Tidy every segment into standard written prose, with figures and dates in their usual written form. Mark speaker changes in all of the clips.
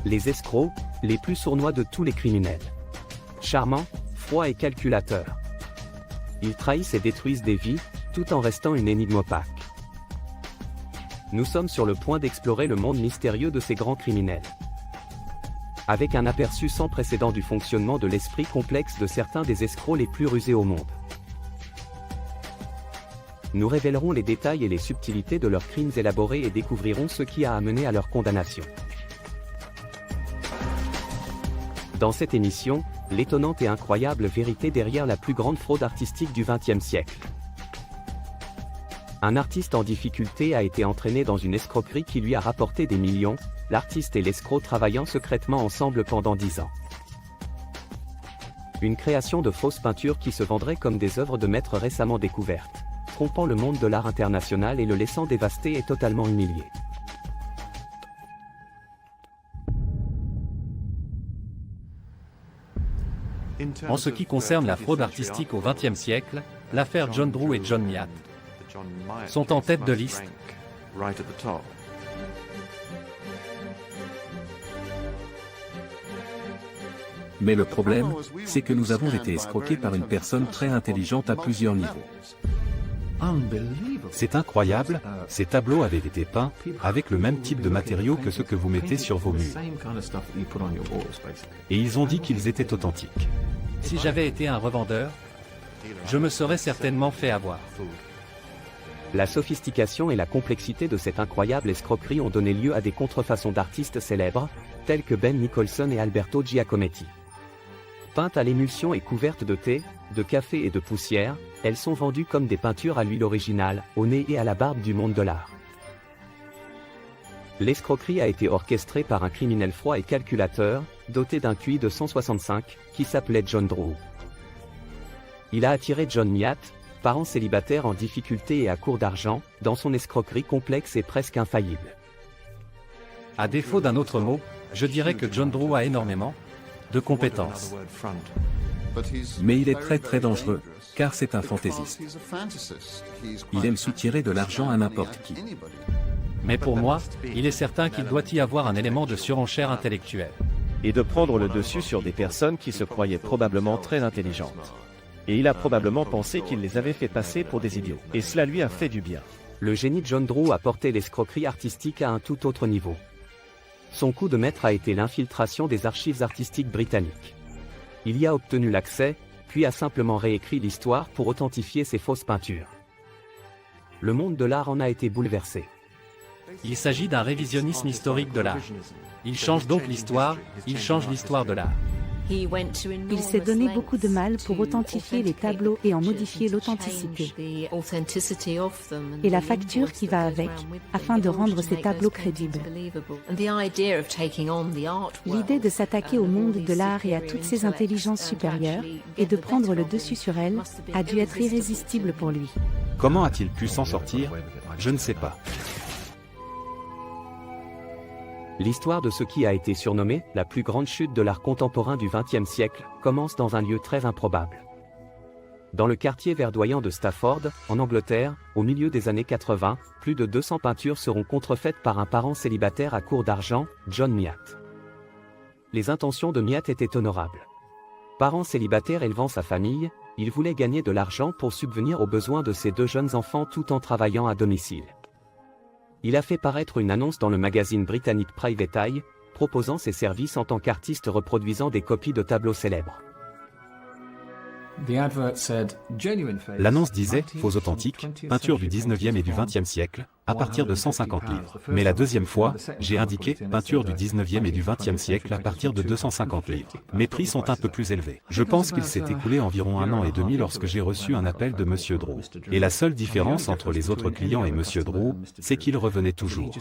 Speaker 1: Les escrocs, les plus sournois de tous les criminels. Charmants, froids et calculateurs. Ils trahissent et détruisent des vies, tout en restant une énigme opaque. Nous sommes sur le point d'explorer le monde mystérieux de ces grands criminels. Avec un aperçu sans précédent du fonctionnement de l'esprit complexe de certains des escrocs les plus rusés au monde. Nous révélerons les détails et les subtilités de leurs crimes élaborés et découvrirons ce qui a amené à leur condamnation. Dans cette émission, l'étonnante et incroyable vérité derrière la plus grande fraude artistique du XXe siècle. Un artiste en difficulté a été entraîné dans une escroquerie qui lui a rapporté des millions, l'artiste et l'escroc travaillant secrètement ensemble pendant 10 ans. Une création de fausses peintures qui se vendraient comme des œuvres de maître récemment découvertes, trompant le monde de l'art international et le laissant dévasté et totalement humilié.
Speaker 2: En ce qui concerne la fraude artistique au XXe siècle, l'affaire John Drew et John Miatt sont en tête de liste.
Speaker 3: Mais le problème, c'est que nous avons été escroqués par une personne très intelligente à plusieurs niveaux.
Speaker 4: C'est incroyable, ces tableaux avaient été peints avec le même type de matériaux que ceux que vous mettez sur vos murs. Et ils ont dit qu'ils étaient authentiques.
Speaker 2: Si j'avais été un revendeur, je me serais certainement fait avoir.
Speaker 1: La sophistication et la complexité de cette incroyable escroquerie ont donné lieu à des contrefaçons d'artistes célèbres, tels que Ben Nicholson et Alberto Giacometti. Peintes à l'émulsion et couvertes de thé, de café et de poussière, elles sont vendues comme des peintures à l'huile originale, au nez et à la barbe du monde de l'art. L'escroquerie a été orchestrée par un criminel froid et calculateur, doté d'un QI de 165, qui s'appelait John Drew. Il a attiré John Miatt, parent célibataire en difficulté et à court d'argent, dans son escroquerie complexe et presque infaillible.
Speaker 2: À défaut d'un autre mot, je dirais que John Drew a énormément de compétences.
Speaker 3: Mais il est très dangereux, car c'est un fantaisiste. Il aime soutirer de l'argent à n'importe qui.
Speaker 2: Mais pour moi, il est certain qu'il doit y avoir un élément de surenchère intellectuelle.
Speaker 5: Et de prendre le dessus sur des personnes qui se croyaient probablement très intelligentes. Et il a probablement pensé qu'il les avait fait passer pour des idiots. Et cela lui a fait du bien.
Speaker 1: Le génie John Drew a porté l'escroquerie artistique à un tout autre niveau. Son coup de maître a été l'infiltration des archives artistiques britanniques. Il y a obtenu l'accès, puis a simplement réécrit l'histoire pour authentifier ses fausses peintures. Le monde de l'art en a été bouleversé.
Speaker 2: Il s'agit d'un révisionnisme historique de l'art. Il change donc l'histoire, il change l'histoire de l'art.
Speaker 6: Il s'est donné beaucoup de mal pour authentifier les tableaux et en modifier l'authenticité. Et la facture qui va avec, afin de rendre ces tableaux crédibles. L'idée de s'attaquer au monde de l'art et à toutes ses intelligences supérieures, et de prendre le dessus sur elles, a dû être irrésistible pour lui.
Speaker 4: Comment a-t-il pu s'en sortir? Je ne sais pas.
Speaker 1: L'histoire de ce qui a été surnommé la plus grande chute de l'art contemporain du XXe siècle commence dans un lieu très improbable. Dans le quartier verdoyant de Stafford, en Angleterre, au milieu des années 80, plus de 200 peintures seront contrefaites par un parent célibataire à court d'argent, John Miatt. Les intentions de Miatt étaient honorables. Parent célibataire élevant sa famille, il voulait gagner de l'argent pour subvenir aux besoins de ses 2 jeunes enfants tout en travaillant à domicile. Il a fait paraître une annonce dans le magazine britannique Private Eye, proposant ses services en tant qu'artiste reproduisant des copies de tableaux célèbres.
Speaker 4: L'annonce disait « faux authentique, peinture du 19e et du 20e siècle, à partir de 150 livres ». Mais la deuxième fois, j'ai indiqué « peinture du 19e et du 20e siècle à partir de 250 livres ». Mes prix sont un peu plus élevés. Je pense qu'il s'est écoulé environ 1 an et demi lorsque j'ai reçu un appel de Monsieur Drew. Et la seule différence entre les autres clients et Monsieur Drew, c'est qu'il revenait toujours.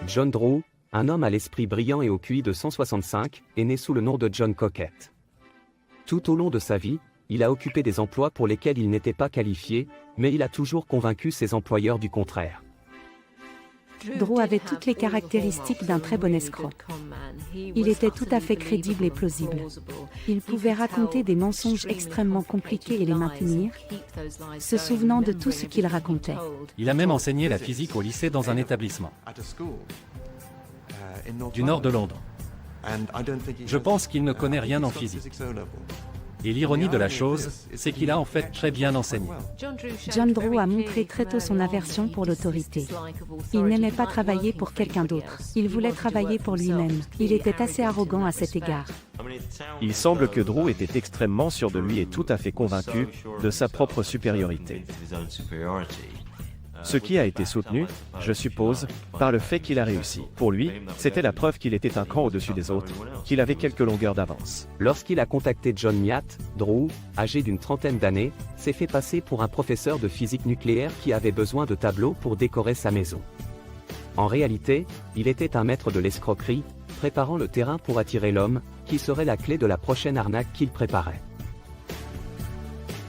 Speaker 1: John Drew, un homme à l'esprit brillant et au QI de 165, est né sous le nom de John Cockett. Tout au long de sa vie, il a occupé des emplois pour lesquels il n'était pas qualifié, mais il a toujours convaincu ses employeurs du contraire.
Speaker 6: Drew avait toutes les caractéristiques d'un très bon escroc. Il était tout à fait crédible et plausible. Il pouvait raconter des mensonges extrêmement compliqués et les maintenir, se souvenant de tout ce qu'il racontait.
Speaker 2: Il a même enseigné la physique au lycée dans un établissement. du nord de Londres. Je pense qu'il ne connaît rien en physique. Et l'ironie de la chose, c'est qu'il a en fait très bien enseigné.
Speaker 6: John Drew a montré très tôt son aversion pour l'autorité. Il n'aimait pas travailler pour quelqu'un d'autre. Il voulait travailler pour lui-même. Il était assez arrogant à cet égard.
Speaker 5: Il semble que Drew était extrêmement sûr de lui et tout à fait convaincu de sa propre supériorité. Ce qui a été soutenu, je suppose, par le fait qu'il a réussi. Pour lui, c'était la preuve qu'il était un cran au-dessus des autres, qu'il avait quelques longueurs d'avance.
Speaker 1: Lorsqu'il a contacté John Miatt, Drew, âgé d'une trentaine d'années, s'est fait passer pour un professeur de physique nucléaire qui avait besoin de tableaux pour décorer sa maison. En réalité, il était un maître de l'escroquerie, préparant le terrain pour attirer l'homme, qui serait la clé de la prochaine arnaque qu'il préparait.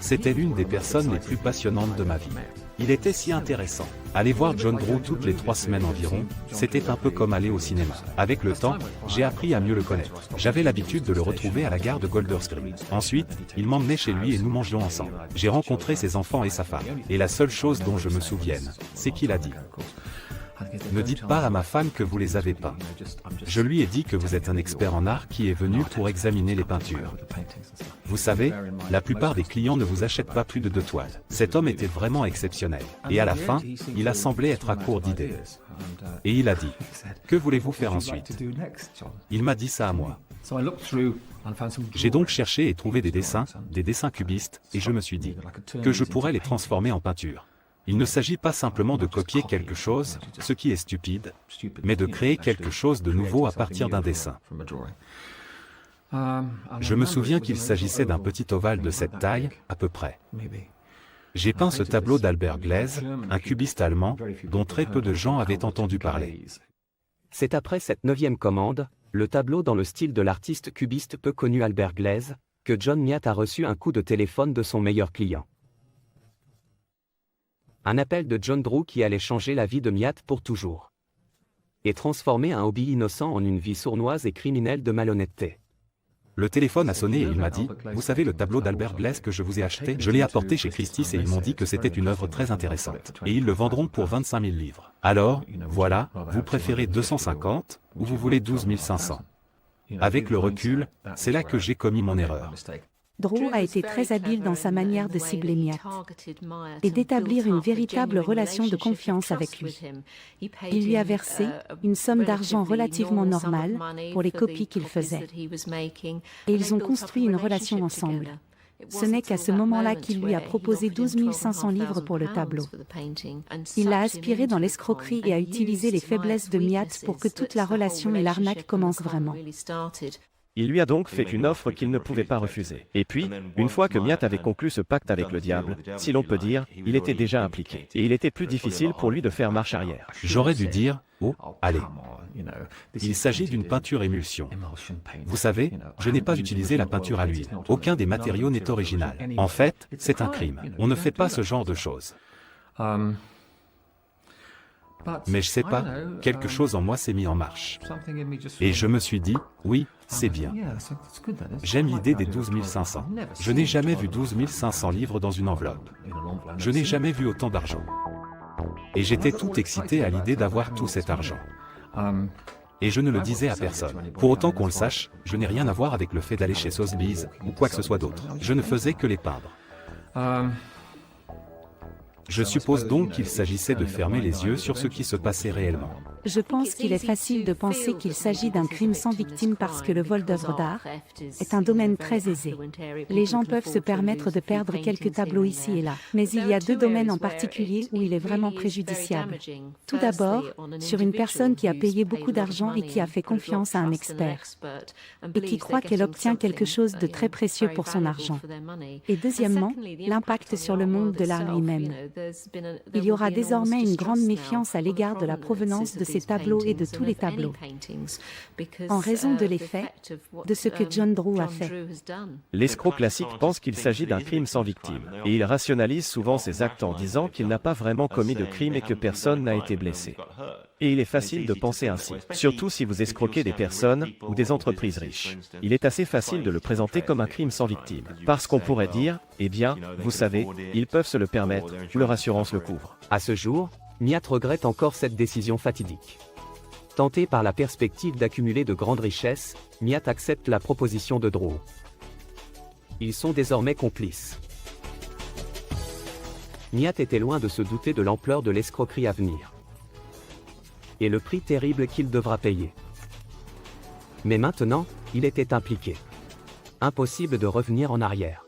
Speaker 4: C'était l'une des personnes les plus passionnantes de ma vie. Il était si intéressant. Aller voir John Drew toutes les 3 semaines environ, c'était un peu comme aller au cinéma. Avec le temps, j'ai appris à mieux le connaître. J'avais l'habitude de le retrouver à la gare de Golders Green. Ensuite, il m'emmenait chez lui et nous mangions ensemble. J'ai rencontré ses enfants et sa femme. Et la seule chose dont je me souvienne, c'est qu'il a dit « Ne dites pas à ma femme que vous les avez peints. Je lui ai dit que vous êtes un expert en art qui est venu pour examiner les peintures. Vous savez, la plupart des clients ne vous achètent pas plus de 2 toiles. Cet homme était vraiment exceptionnel. Et à la fin, il a semblé être à court d'idées. Et il a dit, que voulez-vous faire ensuite? Il m'a dit ça à moi. J'ai donc cherché et trouvé des dessins cubistes, et je me suis dit que je pourrais les transformer en peinture. Il ne s'agit pas simplement de copier quelque chose, ce qui est stupide, mais de créer quelque chose de nouveau à partir d'un dessin. Je me souviens qu'il s'agissait d'un petit ovale de cette taille, à peu près. J'ai peint ce tableau d'Albert Gleizes, un cubiste allemand, dont très peu de gens avaient entendu parler.
Speaker 1: C'est après cette 9e commande, le tableau dans le style de l'artiste cubiste peu connu Albert Gleizes, que John Miatt a reçu un coup de téléphone de son meilleur client. Un appel de John Drew qui allait changer la vie de Miatt pour toujours. Et transformer un hobby innocent en une vie sournoise et criminelle de malhonnêteté.
Speaker 4: Le téléphone a sonné et il m'a dit, vous savez le tableau d'Albert Gleizes que je vous ai acheté, je l'ai apporté chez Christie's et ils m'ont dit que c'était une œuvre très intéressante. Et ils le vendront pour 25 000 livres. Alors, voilà, vous préférez 250 ou vous voulez 12 500. Avec le recul, c'est là que j'ai commis mon erreur.
Speaker 6: Drew a été très habile dans sa manière de cibler Miatt et d'établir une véritable relation de confiance avec lui. Il lui a versé une somme d'argent relativement normale pour les copies qu'il faisait. Et ils ont construit une relation ensemble. Ce n'est qu'à ce moment-là qu'il lui a proposé 12 500 livres pour le tableau. Il l'a aspiré dans l'escroquerie et a utilisé les faiblesses de Miatt pour que toute la relation et l'arnaque commencent vraiment.
Speaker 5: Il lui a donc fait une offre qu'il ne pouvait pas refuser. Et puis, une fois que Miatt avait conclu ce pacte avec le diable, si l'on peut dire, il était déjà impliqué. Et il était plus difficile pour lui de faire marche arrière.
Speaker 4: J'aurais dû dire, oh, allez. Il s'agit d'une peinture émulsion. Vous savez, je n'ai pas utilisé la peinture à l'huile. Aucun des matériaux n'est original. En fait, c'est un crime. On ne fait pas ce genre de choses. Mais je sais pas, quelque chose en moi s'est mis en marche. Et je me suis dit, oui, c'est bien. J'aime l'idée des 12 500. Je n'ai jamais vu 12 500 livres dans une enveloppe. Je n'ai jamais vu autant d'argent. Et j'étais tout excité à l'idée d'avoir tout cet argent. Et je ne le disais à personne. Pour autant qu'on le sache, je n'ai rien à voir avec le fait d'aller chez Sotheby's ou quoi que ce soit d'autre. Je ne faisais que les peindre. Je suppose donc qu'il s'agissait de fermer les yeux sur ce qui se passait réellement.
Speaker 6: Je pense qu'il est facile de penser qu'il s'agit d'un crime sans victime parce que le vol d'œuvres d'art est un domaine très aisé. Les gens peuvent se permettre de perdre quelques tableaux ici et là. Mais il y a 2 domaines en particulier où il est vraiment préjudiciable. Tout d'abord, sur une personne qui a payé beaucoup d'argent et qui a fait confiance à un expert, et qui croit qu'elle obtient quelque chose de très précieux pour son argent. Et deuxièmement, l'impact sur le monde de l'art lui-même. Il y aura désormais une grande méfiance à l'égard de la provenance de ces tableaux et de tous les tableaux, en raison de l'effet de ce que John Drew a fait.
Speaker 5: L'escroc classique pense qu'il s'agit d'un crime sans victime, et il rationalise souvent ses actes en disant qu'il n'a pas vraiment commis de crime et que personne n'a été blessé. Et il est facile de penser ainsi, surtout si vous escroquez des personnes ou des entreprises riches. Il est assez facile de le présenter comme un crime sans victime, parce qu'on pourrait dire, eh bien, vous savez, ils peuvent se le permettre, leur assurance le couvre.
Speaker 1: À ce jour, Miatt regrette encore cette décision fatidique. Tenté par la perspective d'accumuler de grandes richesses, Miat accepte la proposition de Drew. Ils sont désormais complices. Miat était loin de se douter de l'ampleur de l'escroquerie à venir. Et le prix terrible qu'il devra payer. Mais maintenant, il était impliqué. Impossible de revenir en arrière.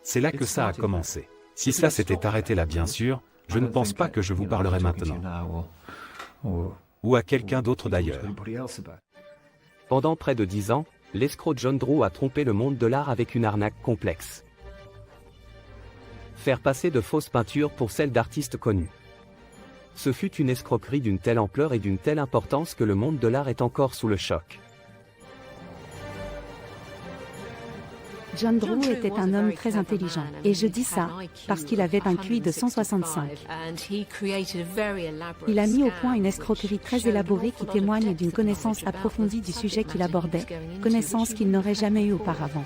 Speaker 4: C'est là que ça a commencé. Si cela s'était arrêté là bien sûr, je ne pense pas que je vous parlerai maintenant. Ou à quelqu'un d'autre d'ailleurs.
Speaker 1: Pendant près de 10 ans, l'escroc John Drew a trompé le monde de l'art avec une arnaque complexe. Faire passer de fausses peintures pour celles d'artistes connus. Ce fut une escroquerie d'une telle ampleur et d'une telle importance que le monde de l'art est encore sous le choc.
Speaker 6: John Drew était un homme très intelligent, et je dis ça parce qu'il avait un QI de 165. Il a mis au point une escroquerie très élaborée qui témoigne d'une connaissance approfondie du sujet qu'il abordait, connaissance qu'il n'aurait jamais eue auparavant.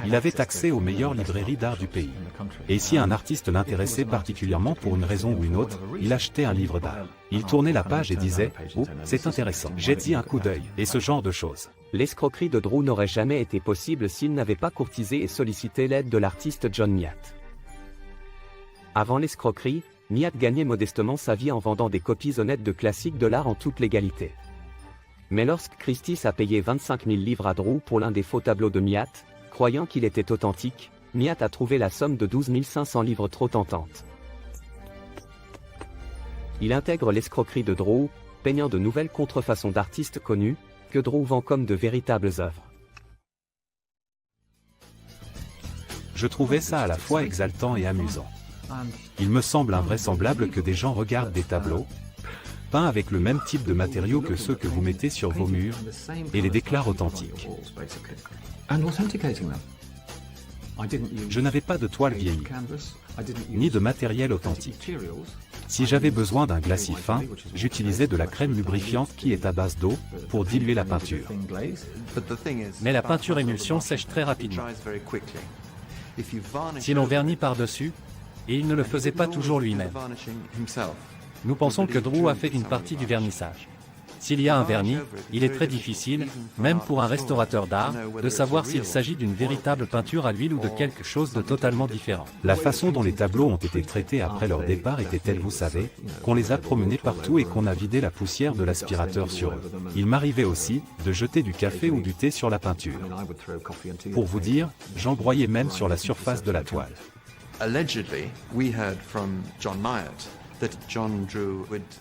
Speaker 4: Il avait accès aux meilleures librairies d'art du pays. Et si un artiste l'intéressait particulièrement pour une raison ou une autre, il achetait un livre d'art. Il tournait la page et disait « Oh, c'est intéressant, j'ai dit un coup d'œil » et ce genre de choses.
Speaker 1: L'escroquerie de Drew n'aurait jamais été possible s'il n'avait pas courtisé et sollicité l'aide de l'artiste John Miat. Avant l'escroquerie, Miat gagnait modestement sa vie en vendant des copies honnêtes de classiques de l'art en toute légalité. Mais lorsque Christie's a payé 25 000 livres à Drew pour l'un des faux tableaux de Miat, croyant qu'il était authentique, Miat a trouvé la somme de 12 500 livres trop tentante. Il intègre l'escroquerie de Drew, peignant de nouvelles contrefaçons d'artistes connus, que Drew vend comme de véritables œuvres.
Speaker 4: Je trouvais ça à la fois exaltant et amusant. Il me semble invraisemblable que des gens regardent des tableaux, peints avec le même type de matériaux que ceux que vous mettez sur vos murs, et les déclarent authentiques. Je n'avais pas de toile vieillie, ni de matériel authentique. Si j'avais besoin d'un glacis fin, j'utilisais de la crème lubrifiante qui est à base d'eau, pour diluer la peinture.
Speaker 2: Mais la peinture émulsion sèche très rapidement. Si l'on vernit par-dessus, et il ne le faisait pas toujours lui-même. Nous pensons que Drew a fait une partie du vernissage. S'il y a un vernis, il est très difficile, même pour un restaurateur d'art, de savoir s'il s'agit d'une véritable peinture à l'huile ou de quelque chose de totalement différent.
Speaker 4: La façon dont les tableaux ont été traités après leur départ était telle, vous savez, qu'on les a promenés partout et qu'on a vidé la poussière de l'aspirateur sur eux. Il m'arrivait aussi de jeter du café ou du thé sur la peinture. Pour vous dire, j'en broyais même sur la surface de la toile.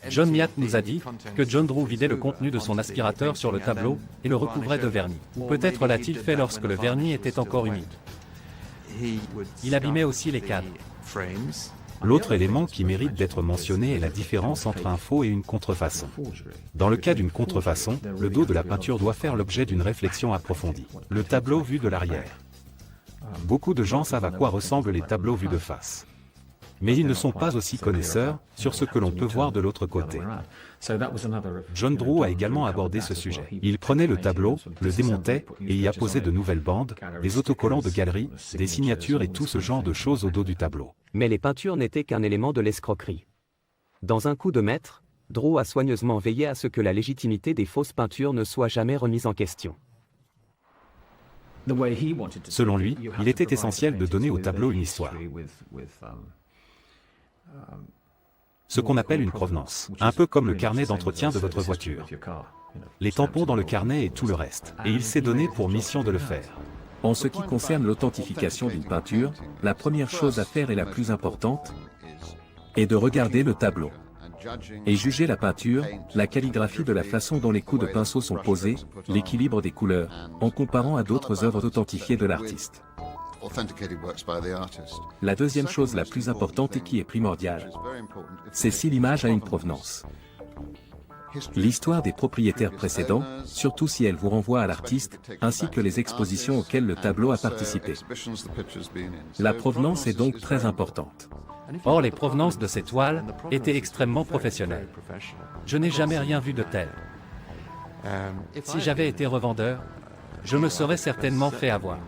Speaker 2: John Miat nous a dit que John Drew vidait le contenu de son aspirateur sur le tableau et le recouvrait de vernis. Peut-être l'a-t-il fait lorsque le vernis était encore humide. Il abîmait aussi les cadres.
Speaker 4: L'autre élément qui mérite d'être mentionné est la différence entre un faux et une contrefaçon. Dans le cas d'une contrefaçon, le dos de la peinture doit faire l'objet d'une réflexion approfondie. Le tableau vu de l'arrière. Beaucoup de gens savent à quoi ressemblent les tableaux vus de face. Mais ils ne sont pas aussi connaisseurs sur ce que l'on peut voir de l'autre côté. John Drew a également abordé ce sujet. Il prenait le tableau, le démontait, et y apposait de nouvelles bandes, des autocollants de galerie, des signatures et tout ce genre de choses au dos du tableau.
Speaker 1: Mais les peintures n'étaient qu'un élément de l'escroquerie. Dans un coup de maître, Drew a soigneusement veillé à ce que la légitimité des fausses peintures ne soit jamais remise en question.
Speaker 4: Selon lui, il était essentiel de donner au tableau une histoire. Ce qu'on appelle une provenance, un peu comme le carnet d'entretien de votre voiture. Les tampons dans le carnet et tout le reste, et il s'est donné pour mission de le faire.
Speaker 3: En ce qui concerne l'authentification d'une peinture, la première chose à faire et la plus importante est de regarder le tableau et juger la peinture, la calligraphie de la façon dont les coups de pinceau sont posés, l'équilibre des couleurs, en comparant à d'autres œuvres authentifiées de l'artiste. La deuxième chose la plus importante et qui est primordiale, c'est si l'image a une provenance. L'histoire des propriétaires précédents, surtout si elle vous renvoie à l'artiste, ainsi que les expositions auxquelles le tableau a participé. La provenance est donc très importante.
Speaker 2: Or, les provenances de ces toiles étaient extrêmement professionnelles. Je n'ai jamais rien vu de tel. Si j'avais été revendeur, je me serais certainement fait avoir.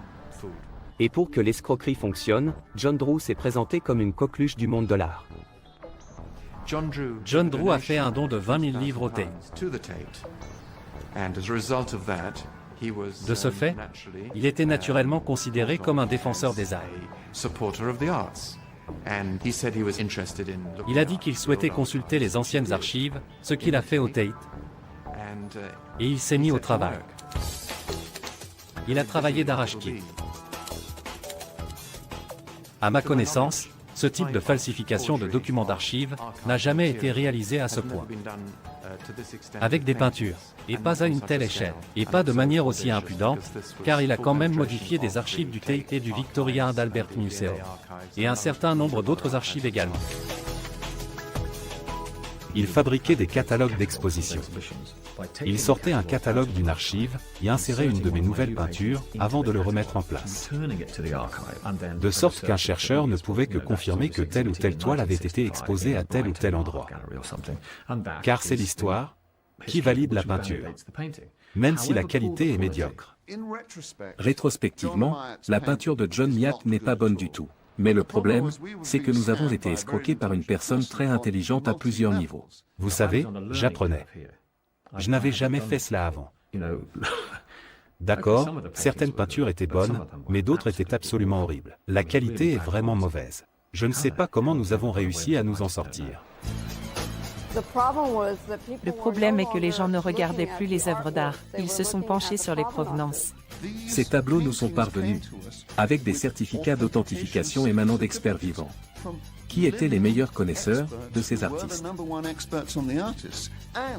Speaker 1: Et pour que l'escroquerie fonctionne, John Drew s'est présenté comme une coqueluche du monde de l'art.
Speaker 2: John Drew a fait un don de 20 000 livres au Tate. De ce fait, il était naturellement considéré comme un défenseur des arts. Il a dit qu'il souhaitait consulter les anciennes archives, ce qu'il a fait au Tate, et il s'est mis au travail. Il a travaillé d'arrache-pied. À ma connaissance, ce type de falsification de documents d'archives n'a jamais été réalisé à ce point. Avec des peintures, et pas à une telle échelle, et pas de manière aussi impudente, car il a quand même modifié des archives du Tate et du Victoria and Albert Museum, et un certain nombre d'autres archives également.
Speaker 4: Il fabriquait des catalogues d'exposition. Il sortait un catalogue d'une archive, y insérait une de mes nouvelles peintures, avant de le remettre en place. De sorte qu'un chercheur ne pouvait que confirmer que telle ou telle toile avait été exposée à tel ou tel endroit. Car c'est l'histoire qui valide la peinture, même si la qualité est médiocre.
Speaker 3: Rétrospectivement, la peinture de John Miatt n'est pas bonne du tout. Mais le problème, c'est que nous avons été escroqués par une personne très intelligente à plusieurs niveaux.
Speaker 4: Vous savez, j'apprenais. Je n'avais jamais fait cela avant. D'accord, certaines peintures étaient bonnes, mais d'autres étaient absolument horribles. La qualité est vraiment mauvaise. Je ne sais pas comment nous avons réussi à nous en sortir.
Speaker 7: Le problème est que les gens ne regardaient plus les œuvres d'art, ils se sont penchés sur les provenances.
Speaker 3: Ces tableaux nous sont parvenus, avec des certificats d'authentification émanant d'experts vivants. Qui étaient les meilleurs connaisseurs de ces artistes?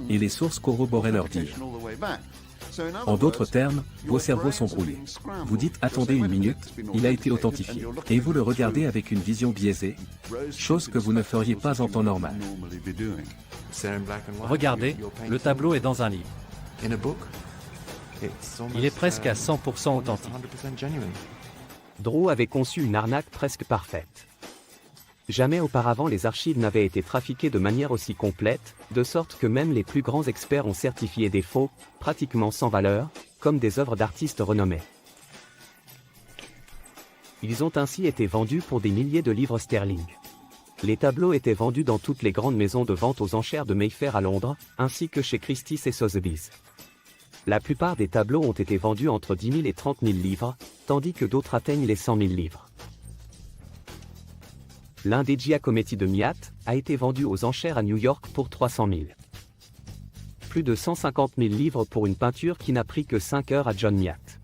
Speaker 3: Et les sources corroboraient leur dire. En d'autres termes, vos cerveaux sont brouillés. Vous dites « Attendez une minute, il a été authentifié ». Et vous le regardez avec une vision biaisée, chose que vous ne feriez pas en temps normal.
Speaker 2: Regardez, le tableau est dans un livre. Il est presque à 100% authentique.
Speaker 1: Drew avait conçu une arnaque presque parfaite. Jamais auparavant les archives n'avaient été trafiquées de manière aussi complète, de sorte que même les plus grands experts ont certifié des faux, pratiquement sans valeur, comme des œuvres d'artistes renommés. Ils ont ainsi été vendus pour des milliers de livres sterling. Les tableaux étaient vendus dans toutes les grandes maisons de vente aux enchères de Mayfair à Londres, ainsi que chez Christie's et Sotheby's. La plupart des tableaux ont été vendus entre 10 000 et 30 000 livres, tandis que d'autres atteignent les 100 000 livres. L'un des Giacometti de Miatt a été vendu aux enchères à New York pour 300 000. Plus de 150 000 livres pour une peinture qui n'a pris que 5 heures à John Miatt.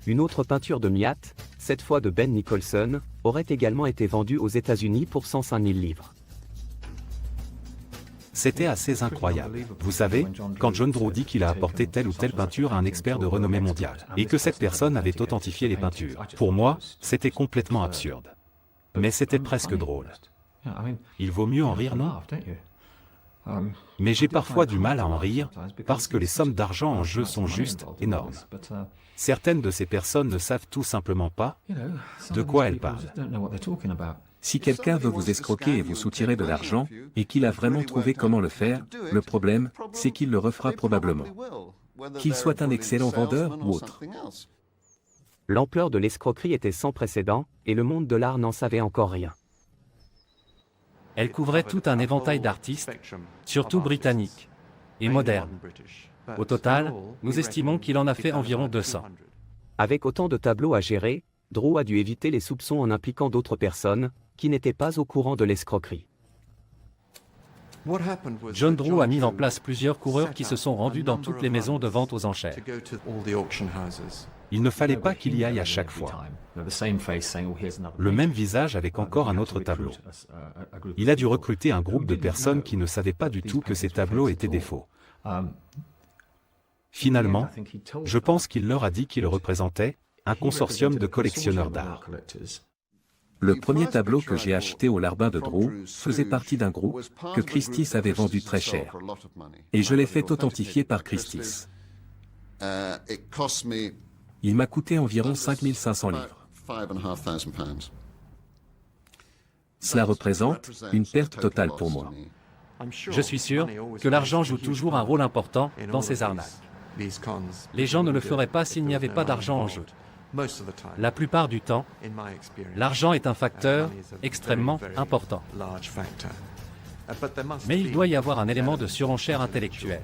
Speaker 1: Une autre peinture de Miatt, cette fois de Ben Nicholson, aurait également été vendue aux États-Unis pour 105 000 livres.
Speaker 4: C'était assez incroyable. Vous savez, quand John Drew dit qu'il a apporté telle ou telle peinture à un expert de renommée mondiale, et que cette personne avait authentifié les peintures, pour moi, c'était complètement absurde. Mais c'était presque drôle. Il vaut mieux en rire, non? Mais j'ai parfois du mal à en rire, parce que les sommes d'argent en jeu sont juste énormes. Certaines de ces personnes ne savent tout simplement pas de quoi elles parlent.
Speaker 3: Si quelqu'un veut vous escroquer et vous soutirer de l'argent, et qu'il a vraiment trouvé comment le faire, le problème, c'est qu'il le refera probablement. Qu'il soit un excellent vendeur ou autre.
Speaker 1: L'ampleur de l'escroquerie était sans précédent, et le monde de l'art n'en savait encore rien.
Speaker 2: Elle couvrait tout un éventail d'artistes, surtout britanniques, et modernes. Au total, nous estimons qu'il en a fait environ 200.
Speaker 1: Avec autant de tableaux à gérer, Drew a dû éviter les soupçons en impliquant d'autres personnes, qui n'étaient pas au courant de l'escroquerie.
Speaker 2: John Drew a mis en place plusieurs coureurs qui se sont rendus dans toutes les maisons de vente aux enchères.
Speaker 4: Il ne fallait pas qu'il y aille à chaque fois. Le même visage avec encore un autre tableau. Il a dû recruter un groupe de personnes qui ne savaient pas du tout que ces tableaux étaient des faux. Finalement, je pense qu'il leur a dit qu'il représentait un consortium de collectionneurs d'art.
Speaker 3: Le premier tableau que j'ai acheté au Larbin de Drew faisait partie d'un groupe que Christie's avait vendu très cher. Et je l'ai fait authentifier par Christie's. Il m'a coûté environ 5 500 livres. Cela représente une perte totale pour moi.
Speaker 2: Je suis sûr que l'argent joue toujours un rôle important dans ces arnaques. Les gens ne le feraient pas s'il n'y avait pas d'argent en jeu. La plupart du temps, l'argent est un facteur extrêmement important. Mais il doit y avoir un élément de surenchère intellectuelle.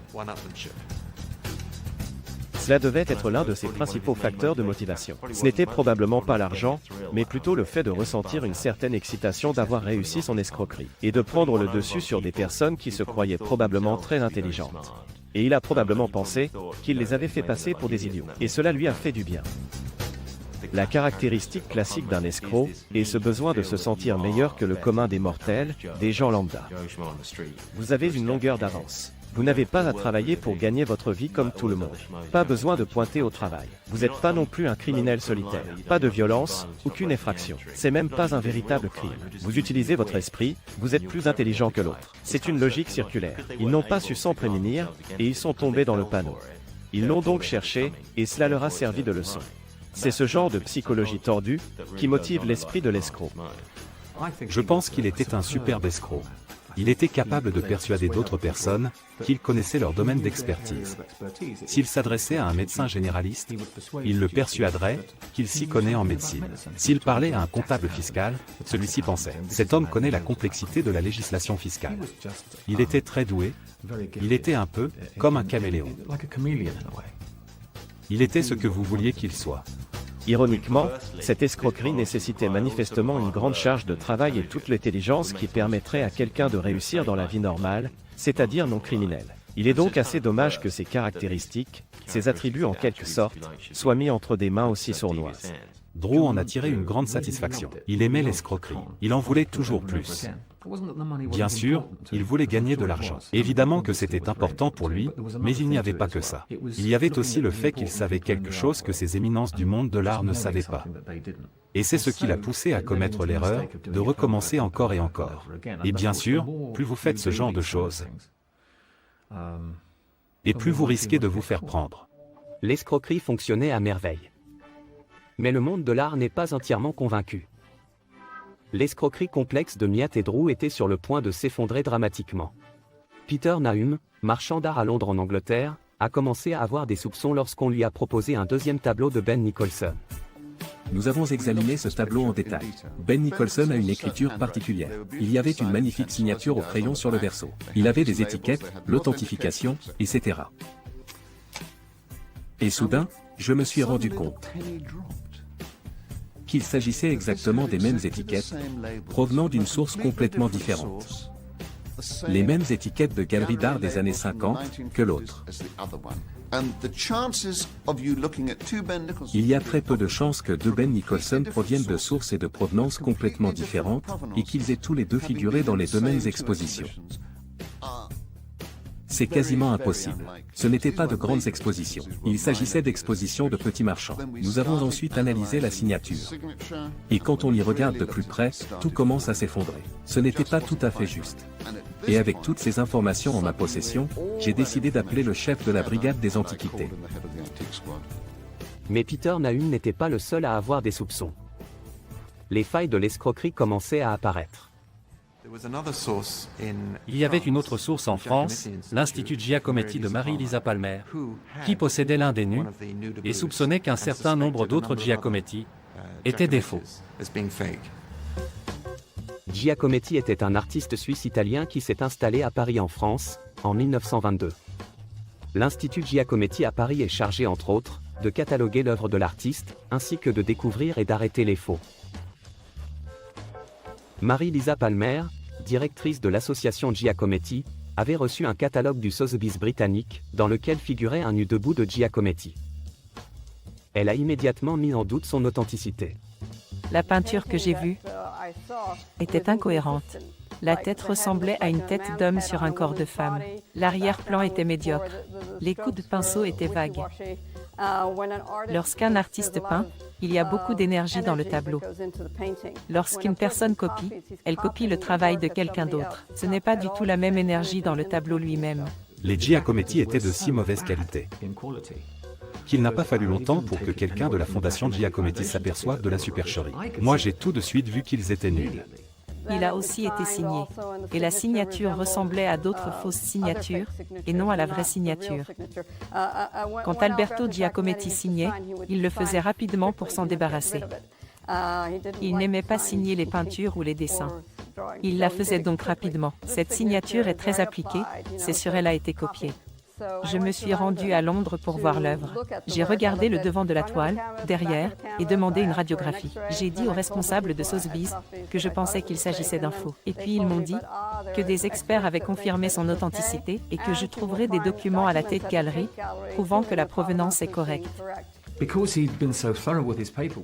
Speaker 5: Cela devait être l'un de ses principaux facteurs de motivation. Ce n'était probablement pas l'argent, mais plutôt le fait de ressentir une certaine excitation d'avoir réussi son escroquerie, et de prendre le dessus sur des personnes qui se croyaient probablement très intelligentes. Et il a probablement pensé qu'il les avait fait passer pour des idiots, et cela lui a fait du bien. La caractéristique classique d'un escroc est ce besoin de se sentir meilleur que le commun des mortels, des gens lambda. Vous avez une longueur d'avance. Vous n'avez pas à travailler pour gagner votre vie comme tout le monde. Pas besoin de pointer au travail. Vous n'êtes pas non plus un criminel solitaire. Pas de violence, aucune effraction. C'est même pas un véritable crime. Vous utilisez votre esprit, vous êtes plus intelligent que l'autre. C'est une logique circulaire. Ils n'ont pas su s'en prémunir, et ils sont tombés dans le panneau. Ils l'ont donc cherché, et cela leur a servi de leçon. C'est ce genre de psychologie tordue qui motive l'esprit de l'escroc.
Speaker 4: Je pense qu'il était un superbe escroc. Il était capable de persuader d'autres personnes qu'il connaissait leur domaine d'expertise. S'il s'adressait à un médecin généraliste, il le persuaderait qu'il s'y connaît en médecine. S'il parlait à un comptable fiscal, celui-ci pensait « Cet homme connaît la complexité de la législation fiscale ». Il était très doué, il était un peu comme un caméléon. Il était ce que vous vouliez qu'il soit.
Speaker 5: Ironiquement, cette escroquerie nécessitait manifestement une grande charge de travail et toute l'intelligence qui permettrait à quelqu'un de réussir dans la vie normale, c'est-à-dire non criminelle. Il est donc assez dommage que ces caractéristiques, ces attributs en quelque sorte, soient mis entre des mains aussi sournoises.
Speaker 4: Drew en a tiré une grande satisfaction. Il aimait l'escroquerie. Il en voulait toujours plus. Bien sûr, il voulait gagner de l'argent. Évidemment que c'était important pour lui, mais il n'y avait pas que ça. Il y avait aussi le fait qu'il savait quelque chose que ces éminences du monde de l'art ne savaient pas. Et c'est ce qui l'a poussé à commettre l'erreur de recommencer encore et encore. Et bien sûr, plus vous faites ce genre de choses, et plus vous risquez de vous faire prendre.
Speaker 1: L'escroquerie fonctionnait à merveille. Mais le monde de l'art n'est pas entièrement convaincu. L'escroquerie complexe de Miat et Drew était sur le point de s'effondrer dramatiquement. Peter Nahum, marchand d'art à Londres en Angleterre, a commencé à avoir des soupçons lorsqu'on lui a proposé un deuxième tableau de Ben Nicholson.
Speaker 3: Nous avons examiné ce tableau en détail. Ben Nicholson a une écriture particulière. Il y avait une magnifique signature au crayon sur le verso. Il avait des étiquettes, l'authentification, etc. Et soudain, je me suis rendu compte qu'il s'agissait exactement des mêmes étiquettes, provenant d'une source complètement différente. Les mêmes étiquettes de galeries d'art des années 50 que l'autre. Il y a très peu de chances que deux Ben Nicholson proviennent de sources et de provenances complètement différentes, et qu'ils aient tous les deux figuré dans les deux mêmes expositions. C'est quasiment impossible. Ce n'était pas de grandes expositions. Il s'agissait d'expositions de petits marchands. Nous avons ensuite analysé la signature. Et quand on y regarde de plus près, tout commence à s'effondrer. Ce n'était pas tout à fait juste. Et avec toutes ces informations en ma possession, j'ai décidé d'appeler le chef de la brigade des antiquités.
Speaker 1: Mais Peter Nahum n'était pas le seul à avoir des soupçons. Les failles de l'escroquerie commençaient à apparaître.
Speaker 2: Il y avait une autre source en France, l'Institut Giacometti de Marie-Lisa Palmer, qui possédait l'un des nus et soupçonnait qu'un certain nombre d'autres Giacometti étaient des faux.
Speaker 1: Giacometti était un artiste suisse-italien qui s'est installé à Paris en France, en 1922. L'Institut Giacometti à Paris est chargé entre autres, de cataloguer l'œuvre de l'artiste, ainsi que de découvrir et d'arrêter les faux. Marie-Lisa Palmer, directrice de l'association Giacometti, avait reçu un catalogue du Sotheby's britannique, dans lequel figurait un nu debout de Giacometti. Elle a immédiatement mis en doute son authenticité.
Speaker 7: La peinture que j'ai vue était incohérente. La tête ressemblait à une tête d'homme sur un corps de femme. L'arrière-plan était médiocre. Les coups de pinceau étaient vagues. Lorsqu'un artiste peint, il y a beaucoup d'énergie dans le tableau. Lorsqu'une personne copie, elle copie le travail de quelqu'un d'autre. Ce n'est pas du tout la même énergie dans le tableau lui-même.
Speaker 4: Les Giacometti étaient de si mauvaise qualité qu'il n'a pas fallu longtemps pour que quelqu'un de la fondation Giacometti s'aperçoive de la supercherie. Moi j'ai tout de suite vu qu'ils étaient nuls.
Speaker 7: Il a aussi été signé. Et la signature ressemblait à d'autres fausses signatures, et non à la vraie signature. Quand Alberto Giacometti signait, il le faisait rapidement pour s'en débarrasser. Il n'aimait pas signer les peintures ou les dessins. Il la faisait donc rapidement. Cette signature est très appliquée, c'est sûr elle a été copiée. Je me suis rendue à Londres pour voir l'œuvre. J'ai regardé le devant de la toile, derrière, et demandé une radiographie. J'ai dit aux responsables de Sotheby's que je pensais qu'il s'agissait d'un faux. Et puis ils m'ont dit que des experts avaient confirmé son authenticité et que je trouverais des documents à la Tate Gallery prouvant que la provenance est correcte.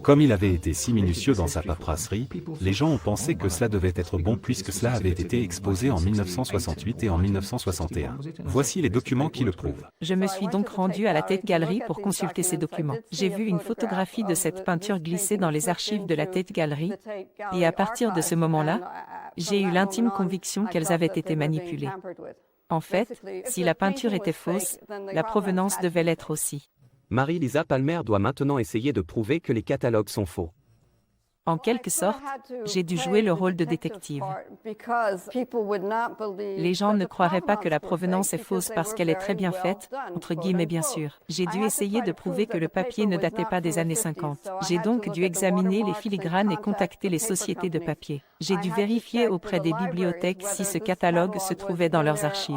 Speaker 4: Comme il avait été si minutieux dans sa paperasserie, les gens ont pensé que cela devait être bon puisque cela avait été exposé en 1968 et en 1961. Voici les documents qui le prouvent.
Speaker 7: Je me suis donc rendue à la Tate Gallery pour consulter ces documents. J'ai vu une photographie de cette peinture glissée dans les archives de la Tate Gallery, et à partir de ce moment-là, j'ai eu l'intime conviction qu'elles avaient été manipulées. En fait, si la peinture était fausse, la provenance devait l'être aussi.
Speaker 1: Marie-Lisa Palmer doit maintenant essayer de prouver que les catalogues sont faux.
Speaker 7: En quelque sorte, j'ai dû jouer le rôle de détective. Les gens ne croiraient pas que la provenance est fausse parce qu'elle est très bien faite, entre guillemets bien sûr. J'ai dû essayer de prouver que le papier ne datait pas des années 50. J'ai donc dû examiner les filigranes et contacter les sociétés de papier. J'ai dû vérifier auprès des bibliothèques si ce catalogue se trouvait dans leurs archives.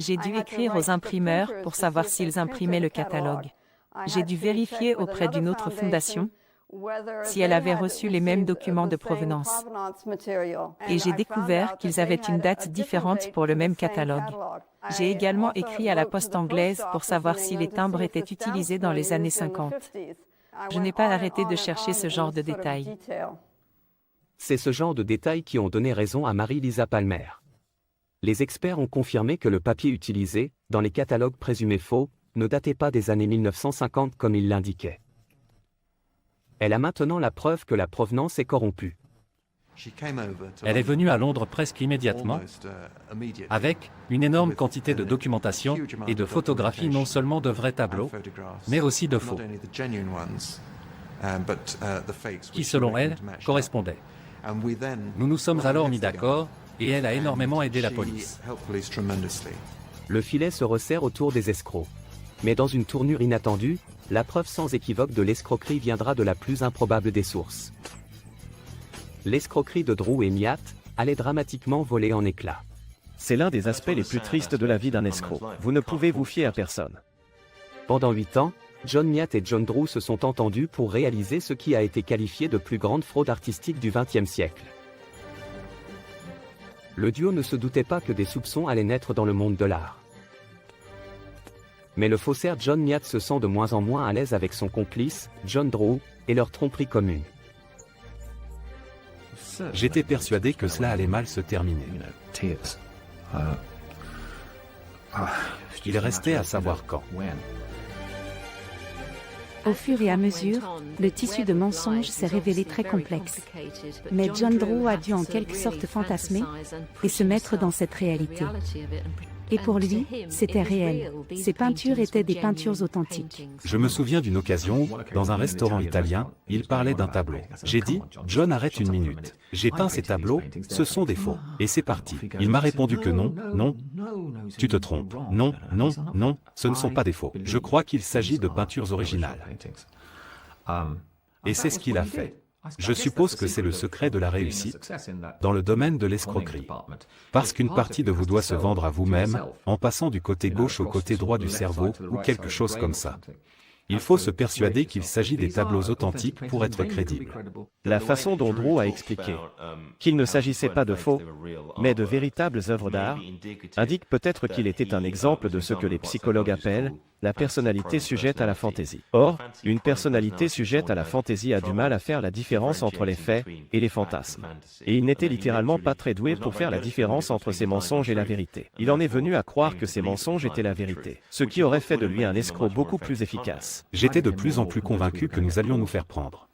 Speaker 7: J'ai dû écrire aux imprimeurs pour savoir s'ils imprimaient le catalogue. J'ai dû vérifier auprès d'une autre fondation si elle avait reçu les mêmes documents de provenance. Et j'ai découvert qu'ils avaient une date différente pour le même catalogue. J'ai également écrit à la poste anglaise pour savoir si les timbres étaient utilisés dans les années 50. Je n'ai pas arrêté de chercher ce genre de détails.
Speaker 1: C'est ce genre de détails qui ont donné raison à Marie-Lisa Palmer. Les experts ont confirmé que le papier utilisé, dans les catalogues présumés faux, ne datait pas des années 1950 comme il l'indiquait. Elle a maintenant la preuve que la provenance est corrompue.
Speaker 2: Elle est venue à Londres presque immédiatement, avec une énorme quantité de documentation et de photographies non seulement de vrais tableaux, mais aussi de faux, qui selon elle, correspondaient. Nous nous sommes alors mis d'accord, et elle a énormément aidé la police.
Speaker 1: Le filet se resserre autour des escrocs. Mais dans une tournure inattendue, la preuve sans équivoque de l'escroquerie viendra de la plus improbable des sources. L'escroquerie de Drew et Miat allait dramatiquement voler en éclats.
Speaker 5: C'est l'un des aspects les plus tristes de la vie d'un escroc. Vous ne pouvez vous fier à personne.
Speaker 1: Pendant 8 ans, John Miat et John Drew se sont entendus pour réaliser ce qui a été qualifié de plus grande fraude artistique du XXe siècle. Le duo ne se doutait pas que des soupçons allaient naître dans le monde de l'art. Mais le faussaire John Miat se sent de moins en moins à l'aise avec son complice, John Drew, et leur tromperie commune.
Speaker 4: J'étais persuadé que cela allait mal se terminer. Il restait à savoir quand.
Speaker 6: Au fur et à mesure, le tissu de mensonges s'est révélé très complexe. Mais John Drew a dû en quelque sorte fantasmer et se mettre dans cette réalité. Et pour lui, c'était réel. Ces peintures étaient des peintures authentiques.
Speaker 4: Je me souviens d'une occasion où, dans un restaurant italien, il parlait d'un tableau. J'ai dit, John, arrête une minute. J'ai peint ces tableaux, ce sont des faux. Et c'est parti. Il m'a répondu que non, non, tu te trompes. Non, non, non, ce ne sont pas des faux. Je crois qu'il s'agit de peintures originales. Et c'est ce qu'il a fait. Je suppose que c'est le secret de la réussite dans le domaine de l'escroquerie. Parce qu'une partie de vous doit se vendre à vous-même, en passant du côté gauche au côté droit du cerveau, ou quelque chose comme ça. Il faut se persuader qu'il s'agit des tableaux authentiques pour être crédible.
Speaker 5: La façon dont Drew a expliqué qu'il ne s'agissait pas de faux, mais de véritables œuvres d'art, indique peut-être qu'il était un exemple de ce que les psychologues appellent la personnalité sujette à la fantaisie. Or, une personnalité sujette à la fantaisie a du mal à faire la différence entre les faits et les fantasmes. Et il n'était littéralement pas très doué pour faire la différence entre ses mensonges et la vérité. Il en est venu à croire que ses mensonges étaient la vérité, ce qui aurait fait de lui un escroc beaucoup plus efficace.
Speaker 4: J'étais de plus en plus convaincu que nous allions nous faire prendre.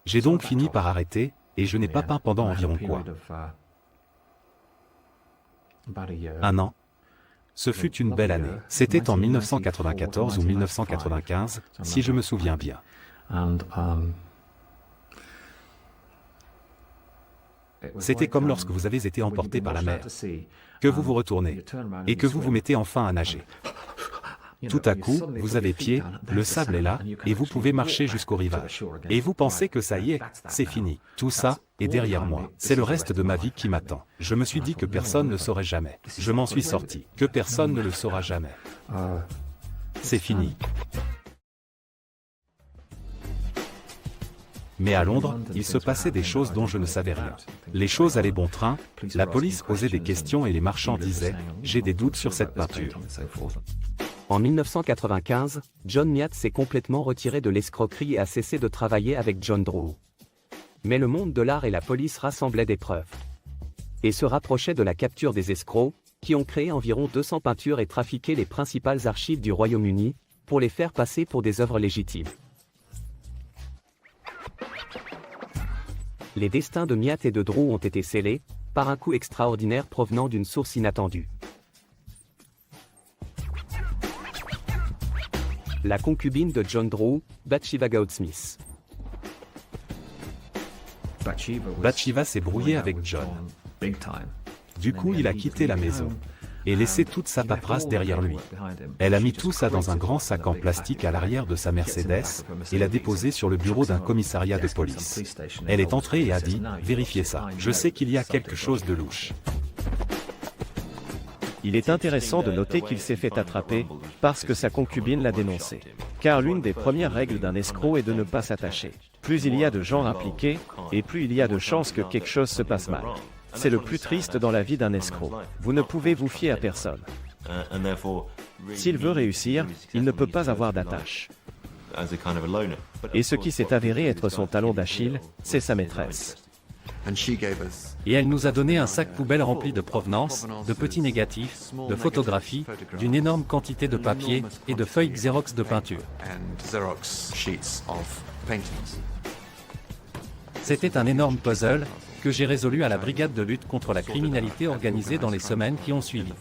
Speaker 4: J'ai donc fini par arrêter, et je n'ai pas peint pendant environ quoi ? 1 an. Ce fut une belle année. C'était en 1994 ou 1995, si je me souviens bien. C'était comme lorsque vous avez été emporté par la mer, que vous vous retournez, et que vous vous mettez enfin à nager. Tout à coup, vous avez pied, le sable est là, et vous pouvez marcher jusqu'au rivage. Et vous pensez que ça y est, c'est fini. Tout ça est derrière moi. C'est le reste de ma vie qui m'attend. Je me suis dit que personne ne le saurait jamais. Je m'en suis sorti. Que personne ne le saura jamais. C'est fini. Mais à Londres, il se passait des choses dont je ne savais rien. Les choses allaient bon train, la police posait des questions et les marchands disaient « J'ai des doutes sur cette peinture ».
Speaker 1: En 1995, John Miatt s'est complètement retiré de l'escroquerie et a cessé de travailler avec John Drew. Mais le monde de l'art et la police rassemblaient des preuves. Et se rapprochaient de la capture des escrocs, qui ont créé environ 200 peintures et trafiqué les principales archives du Royaume-Uni, pour les faire passer pour des œuvres légitimes. Les destins de Miatt et de Drew ont été scellés, par un coup extraordinaire provenant d'une source inattendue. La concubine de John Drew, Bathsheba Goldsmith.
Speaker 4: Bathsheba s'est brouillée avec John. Du coup, il a quitté la maison et laissé toute sa paperasse derrière lui. Elle a mis tout ça dans un grand sac en plastique à l'arrière de sa Mercedes et l'a déposé sur le bureau d'un commissariat de police. Elle est entrée et a dit « Vérifiez ça, je sais qu'il y a quelque chose de louche ».
Speaker 5: Il est intéressant de noter qu'il s'est fait attraper parce que sa concubine l'a dénoncé. Car l'une des premières règles d'un escroc est de ne pas s'attacher. Plus il y a de gens impliqués, et plus il y a de chances que quelque chose se passe mal. C'est le plus triste dans la vie d'un escroc. Vous ne pouvez vous fier à personne. S'il veut réussir, il ne peut pas avoir d'attache. Et ce qui s'est avéré être son talon d'Achille, c'est sa maîtresse.
Speaker 2: Et elle nous a donné un sac poubelle rempli de provenance, de petits négatifs, de photographies, d'une énorme quantité de papier et de feuilles Xerox de peinture. C'était un énorme puzzle que j'ai résolu à la brigade de lutte contre la criminalité organisée dans les semaines qui ont suivi.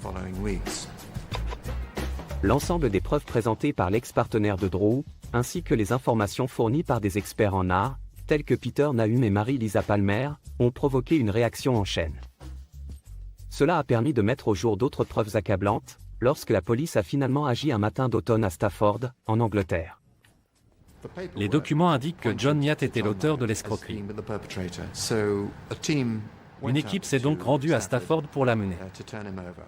Speaker 1: L'ensemble des preuves présentées par l'ex-partenaire de Drew, ainsi que les informations fournies par des experts en art, tels que Peter Nahum et Mary-Lisa Palmer, ont provoqué une réaction en chaîne. Cela a permis de mettre au jour d'autres preuves accablantes, lorsque la police a finalement agi un matin d'automne à Stafford, en Angleterre.
Speaker 2: Les documents indiquent que John Miatt était l'auteur de l'escroquerie. Une équipe s'est donc rendue à Stafford pour l'amener.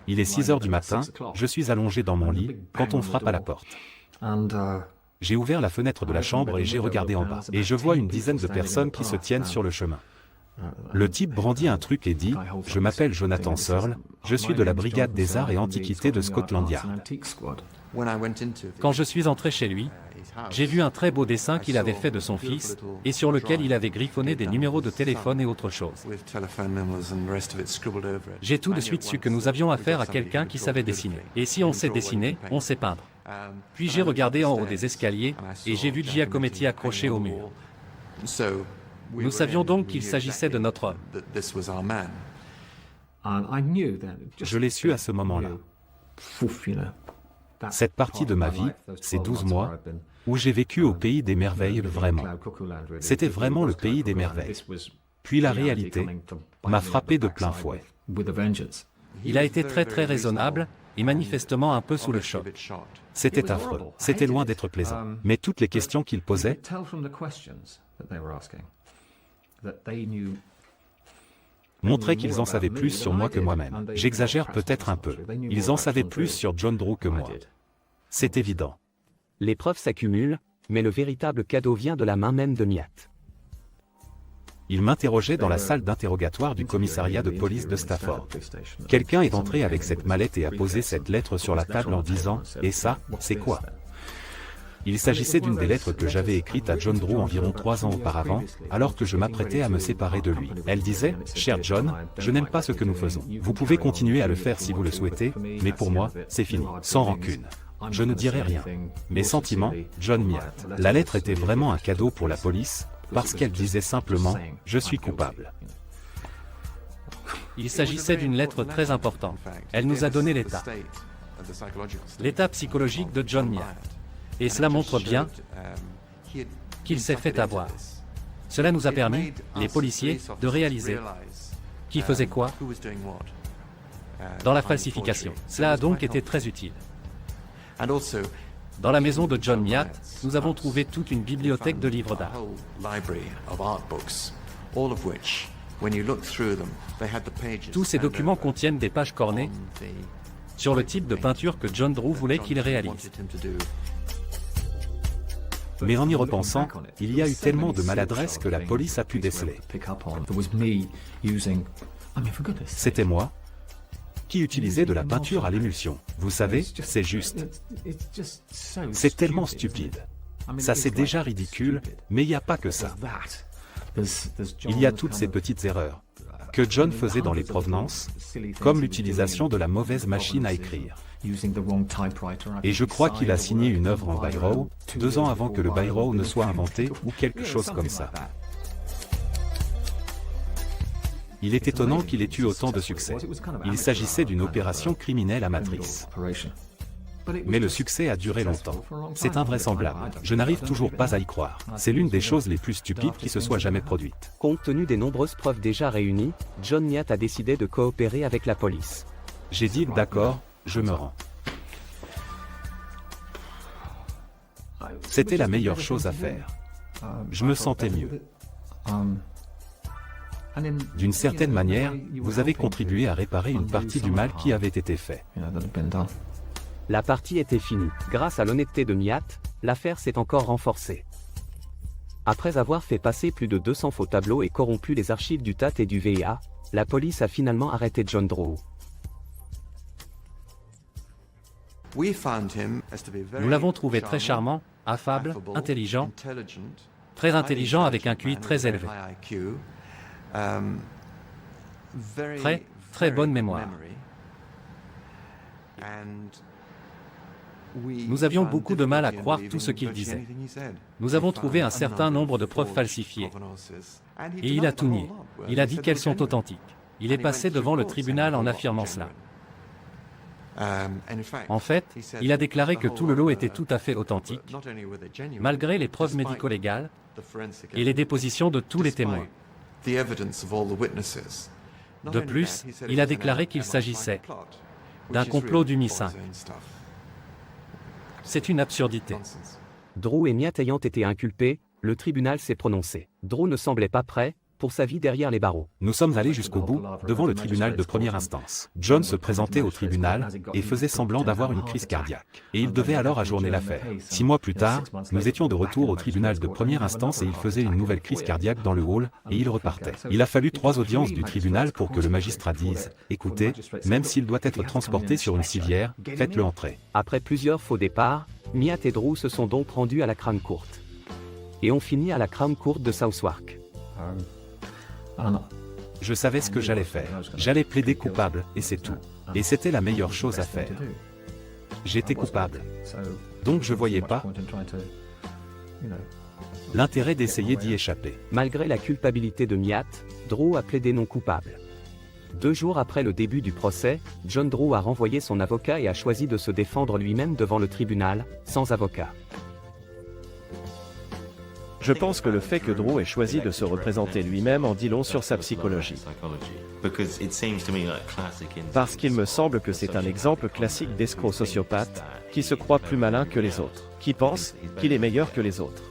Speaker 4: Il est 6 heures du matin, je suis allongé dans mon lit, quand on frappe à la porte. J'ai ouvert la fenêtre de la chambre et j'ai regardé en bas. Et je vois une dizaine de personnes qui se tiennent sur le chemin. Le type brandit un truc et dit « Je m'appelle Jonathan Searle, je suis de la brigade des arts et antiquités de Scotland Yard. »
Speaker 2: Quand je suis entré chez lui, j'ai vu un très beau dessin qu'il avait fait de son fils, et sur lequel il avait griffonné des numéros de téléphone et autre chose. J'ai tout de suite su que nous avions affaire à quelqu'un qui savait dessiner. Et si on sait dessiner, on sait peindre. Puis j'ai regardé en haut des escaliers, et j'ai vu Giacometti accroché au mur. Nous savions donc qu'il s'agissait de notre homme.
Speaker 4: Je l'ai su à ce moment-là. Cette partie de ma vie, ces 12 mois, où j'ai vécu au pays des merveilles vraiment. C'était vraiment le pays des merveilles. Puis la réalité m'a frappé de plein fouet.
Speaker 2: Il a été très raisonnable, et manifestement un peu sous le choc.
Speaker 4: C'était affreux, c'était loin d'être plaisant. Mais toutes les questions qu'il posait montraient qu'ils en savaient plus sur moi que moi-même. J'exagère peut-être un peu. Ils en savaient plus sur John Drew que moi. C'est évident.
Speaker 1: Les preuves s'accumulent, mais le véritable cadeau vient de la main même de Miatt.
Speaker 4: Il m'interrogeait dans la salle d'interrogatoire du commissariat de police de Stafford. Quelqu'un est entré avec cette mallette et a posé cette lettre sur la table en disant « Et ça, c'est quoi ?» Il s'agissait d'une des lettres que j'avais écrites à John Drew environ 3 ans auparavant, alors que je m'apprêtais à me séparer de lui. Elle disait « Cher John, je n'aime pas ce que nous faisons. Vous pouvez continuer à le faire si vous le souhaitez, mais pour moi, c'est fini, sans rancune. Je ne dirai rien. Mes sentiments, John Miatt. » La lettre était vraiment un cadeau pour la police, parce qu'elle disait simplement « Je suis coupable ».
Speaker 2: Il s'agissait d'une lettre très importante. Elle nous a donné l'état psychologique de John Miatt. Et cela montre bien qu'il s'est fait avoir. Cela nous a permis, les policiers, de réaliser Qui faisait quoi? Dans la falsification. Cela a donc été très utile. Dans la maison de John Miatt, nous avons trouvé toute une bibliothèque de livres d'art. Tous ces documents contiennent des pages cornées sur le type de peinture que John Drew voulait qu'il réalise.
Speaker 4: Mais en y repensant, il y a eu tellement de maladresse que la police a pu déceler. C'était moi qui utilisais de la peinture à l'émulsion. Vous savez, c'est juste. C'est tellement stupide. Ça c'est déjà ridicule, mais il n'y a pas que ça. Il y a toutes ces petites erreurs que John faisait dans les provenances, comme l'utilisation de la mauvaise machine à écrire. Et je crois qu'il a signé une œuvre en biro 2 ans avant que le biro ne soit inventé ou quelque chose comme ça. Il est étonnant qu'il ait eu autant de succès. Il s'agissait d'une opération criminelle amatrice. Mais le succès a duré longtemps. C'est invraisemblable. Je n'arrive toujours pas à y croire. C'est l'une des choses les plus stupides qui se soit jamais produite.
Speaker 1: Compte tenu des nombreuses preuves déjà réunies, John Miatt a décidé de coopérer avec la police.
Speaker 4: J'ai dit d'accord, je me rends. C'était la meilleure chose à faire. Je me sentais mieux. D'une certaine manière, vous avez contribué à réparer une partie du mal qui avait été fait.
Speaker 1: La partie était finie. Grâce à l'honnêteté de Miatt, l'affaire s'est encore renforcée. Après avoir fait passer plus de 200 faux tableaux et corrompu les archives du TAT et du VIA, la police a finalement arrêté John Drew.
Speaker 2: Nous l'avons trouvé très charmant, affable, intelligent, très intelligent avec un QI très élevé. Très bonne mémoire. Nous avions beaucoup de mal à croire tout ce qu'il disait. Nous avons trouvé un certain nombre de preuves falsifiées. Et il a tout nié. Il a dit qu'elles sont authentiques. Il est passé devant le tribunal en affirmant cela. En fait, il a déclaré que tout le lot était tout à fait authentique, malgré les preuves médico-légales et les dépositions de tous les témoins. De plus, il a déclaré qu'il s'agissait d'un complot du Mi-5. C'est une absurdité.
Speaker 1: Drew et Miatt ayant été inculpés, le tribunal s'est prononcé. Drew ne semblait pas prêt pour sa vie derrière les barreaux.
Speaker 4: Nous sommes allés jusqu'au bout, devant le tribunal de première instance. John se présentait au tribunal et faisait semblant d'avoir une crise cardiaque. Et il devait alors ajourner l'affaire. 6 mois plus tard, nous étions de retour au tribunal de première instance et il faisait une nouvelle crise cardiaque dans le hall, et il repartait. Il a fallu 3 audiences du tribunal pour que le magistrat dise « Écoutez, même s'il doit être transporté sur une civière, faites-le entrer. »
Speaker 1: Après plusieurs faux départs, Miatt et Drew se sont donc rendus à la Crown Court. Et ont fini à la Crown Court de Southwark.
Speaker 4: Je savais ce que j'allais faire. J'allais plaider coupable, et c'est tout. Et c'était la meilleure chose à faire. J'étais coupable. Donc je voyais pas l'intérêt d'essayer d'y échapper.
Speaker 1: Malgré la culpabilité de Miatt, Drew a plaidé non coupable. 2 jours après le début du procès, John Drew a renvoyé son avocat et a choisi de se défendre lui-même devant le tribunal, sans avocat.
Speaker 5: Je pense que le fait que Drew ait choisi de se représenter lui-même en dit long sur sa psychologie. Parce qu'il me semble que c'est un exemple classique d'escroc sociopathe, qui se croit plus malin que les autres, qui pense qu'il est meilleur que les autres,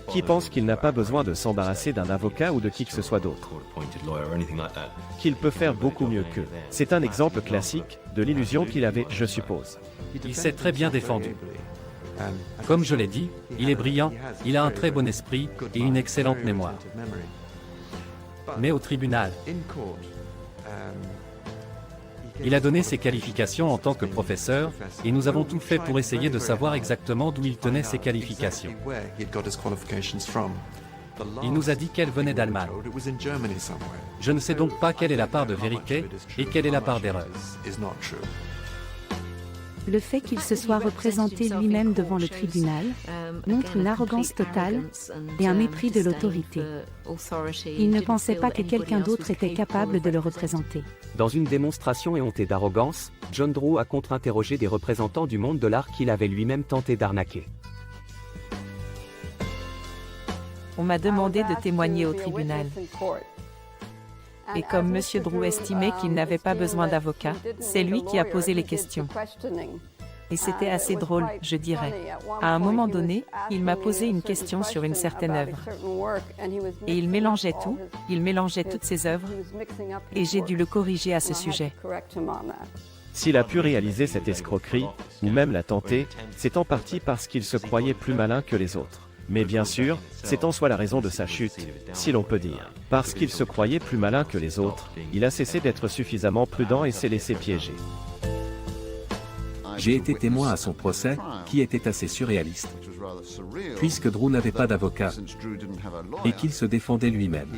Speaker 5: qui pense qu'il n'a pas besoin de s'embarrasser d'un avocat ou de qui que ce soit d'autre, qu'il peut faire beaucoup mieux qu'eux. C'est un exemple classique de l'illusion qu'il avait, je suppose.
Speaker 2: Il s'est très bien défendu. Comme je l'ai dit, il est brillant, il a un très bon esprit et une excellente mémoire. Mais au tribunal, il a donné ses qualifications en tant que professeur et nous avons tout fait pour essayer de savoir exactement d'où il tenait ses qualifications. Il nous a dit qu'elles venaient d'Allemagne. Je ne sais donc pas quelle est la part de vérité et quelle est la part d'erreur.
Speaker 6: Le fait qu'il se soit représenté lui-même devant le tribunal montre une arrogance totale et un mépris de l'autorité. Il ne pensait pas que quelqu'un d'autre était capable de le représenter.
Speaker 1: Dans une démonstration éhontée d'arrogance, John Drew a contre-interrogé des représentants du monde de l'art qu'il avait lui-même tenté d'arnaquer.
Speaker 7: On m'a demandé de témoigner au tribunal. Et comme M. Drew estimait qu'il n'avait pas besoin d'avocat, c'est lui qui a posé les questions. Et c'était assez drôle, je dirais. À un moment donné, il m'a posé une question sur une certaine œuvre. Et il mélangeait tout, il mélangeait toutes ses œuvres, et j'ai dû le corriger à ce sujet.
Speaker 5: S'il a pu réaliser cette escroquerie, ou même la tenter, c'est en partie parce qu'il se croyait plus malin que les autres. Mais bien sûr, c'est en soi la raison de sa chute, si l'on peut dire. Parce qu'il se croyait plus malin que les autres, il a cessé d'être suffisamment prudent et s'est laissé piéger.
Speaker 3: J'ai été témoin à son procès, qui était assez surréaliste, puisque Drew n'avait pas d'avocat, et qu'il se défendait lui-même.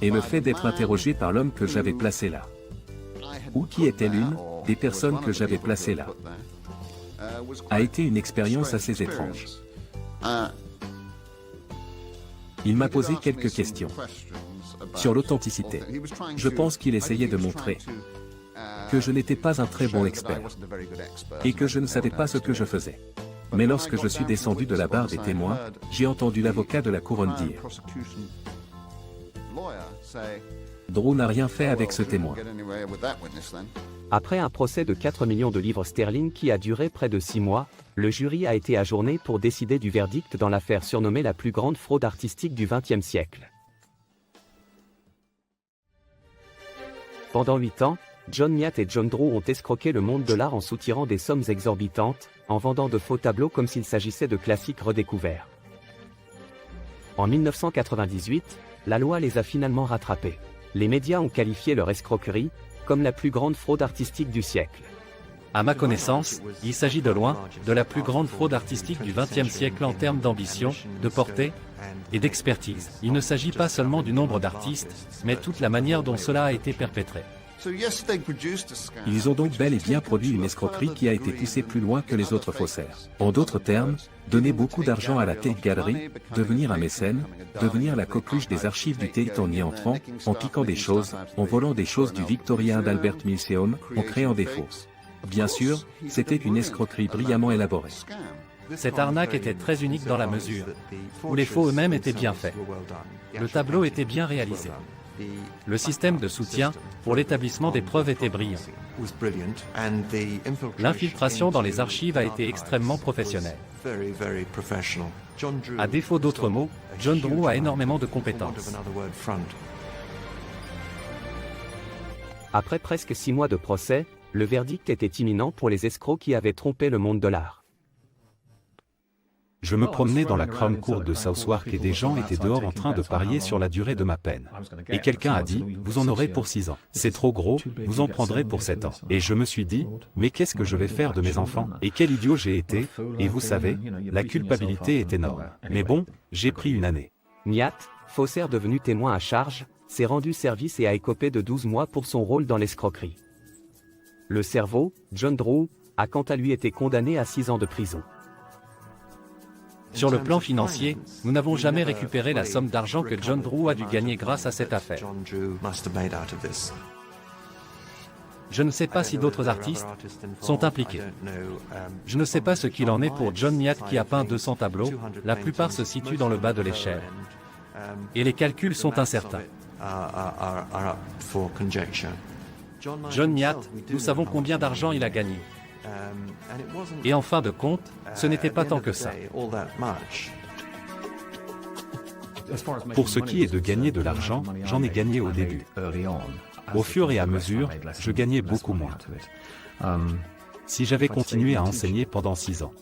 Speaker 3: Et le fait d'être interrogé par l'homme que j'avais placé là, ou qui était l'une des personnes que j'avais placées là, a été une expérience assez étrange. Il m'a posé quelques questions sur l'authenticité. Je pense qu'il essayait de montrer que je n'étais pas un très bon expert et que je ne savais pas ce que je faisais. Mais lorsque je suis descendu de la barre des témoins, j'ai entendu l'avocat de la couronne dire « Drew n'a rien fait avec ce témoin. »
Speaker 1: Après un procès de 4 millions de livres sterling qui a duré près de 6 mois, le jury a été ajourné pour décider du verdict dans l'affaire surnommée la plus grande fraude artistique du XXe siècle. Pendant 8 ans, John Nyatt et John Drew ont escroqué le monde de l'art en soutirant des sommes exorbitantes, en vendant de faux tableaux comme s'il s'agissait de classiques redécouverts. En 1998, la loi les a finalement rattrapés. Les médias ont qualifié leur escroquerie comme la plus grande fraude artistique du siècle.
Speaker 2: À ma connaissance, il s'agit de loin de la plus grande fraude artistique du XXe siècle en termes d'ambition, de portée et d'expertise. Il ne s'agit pas seulement du nombre d'artistes, mais toute la manière dont cela a été perpétré.
Speaker 3: Ils ont donc bel et bien produit une escroquerie qui a été poussée plus loin que les autres faussaires. En d'autres termes, donner beaucoup d'argent à la Tate Gallery, devenir un mécène, devenir la coqueluche des archives du Tate en y entrant, en piquant des choses, en volant des choses du Victoria and Albert Museum, en créant des faux. Bien sûr, c'était une escroquerie brillamment élaborée.
Speaker 2: Cette arnaque était très unique dans la mesure où les faux eux-mêmes étaient bien faits. Le tableau était bien réalisé. Le système de soutien pour l'établissement des preuves était brillant. L'infiltration dans les archives a été extrêmement professionnelle. À défaut d'autres mots, John Drew a énormément de compétences.
Speaker 1: Après presque 6 mois de procès, le verdict était imminent pour les escrocs qui avaient trompé le monde de l'art.
Speaker 4: Je me promenais dans la Crown Court de Southwark et des gens étaient dehors en train de parier sur la durée de ma peine. Et quelqu'un a dit, vous en aurez pour 6 ans. C'est trop gros, vous en prendrez pour 7 ans. Et je me suis dit, mais qu'est-ce que je vais faire de mes enfants? Et quel idiot j'ai été, et vous savez, la culpabilité est énorme. Mais bon, j'ai pris une année.
Speaker 1: Nyatt, faussaire devenu témoin à charge, s'est rendu service et a écopé de 12 mois pour son rôle dans l'escroquerie. Le cerveau, John Drew, a quant à lui été condamné à 6 ans de prison.
Speaker 2: Sur le plan financier, nous n'avons jamais récupéré la somme d'argent que John Drew a dû gagner grâce à cette affaire. Je ne sais pas si d'autres artistes sont impliqués. Je ne sais pas ce qu'il en est pour John Nyatt qui a peint 200 tableaux, la plupart se situent dans le bas de l'échelle. Et les calculs sont incertains. John Nyatt, nous savons combien d'argent il a gagné. Et en fin de compte, ce n'était pas tant que ça.
Speaker 4: Pour ce qui est de gagner de l'argent, j'en ai gagné au début. Au fur et à mesure, je gagnais beaucoup moins. Si j'avais continué à enseigner pendant 6 ans,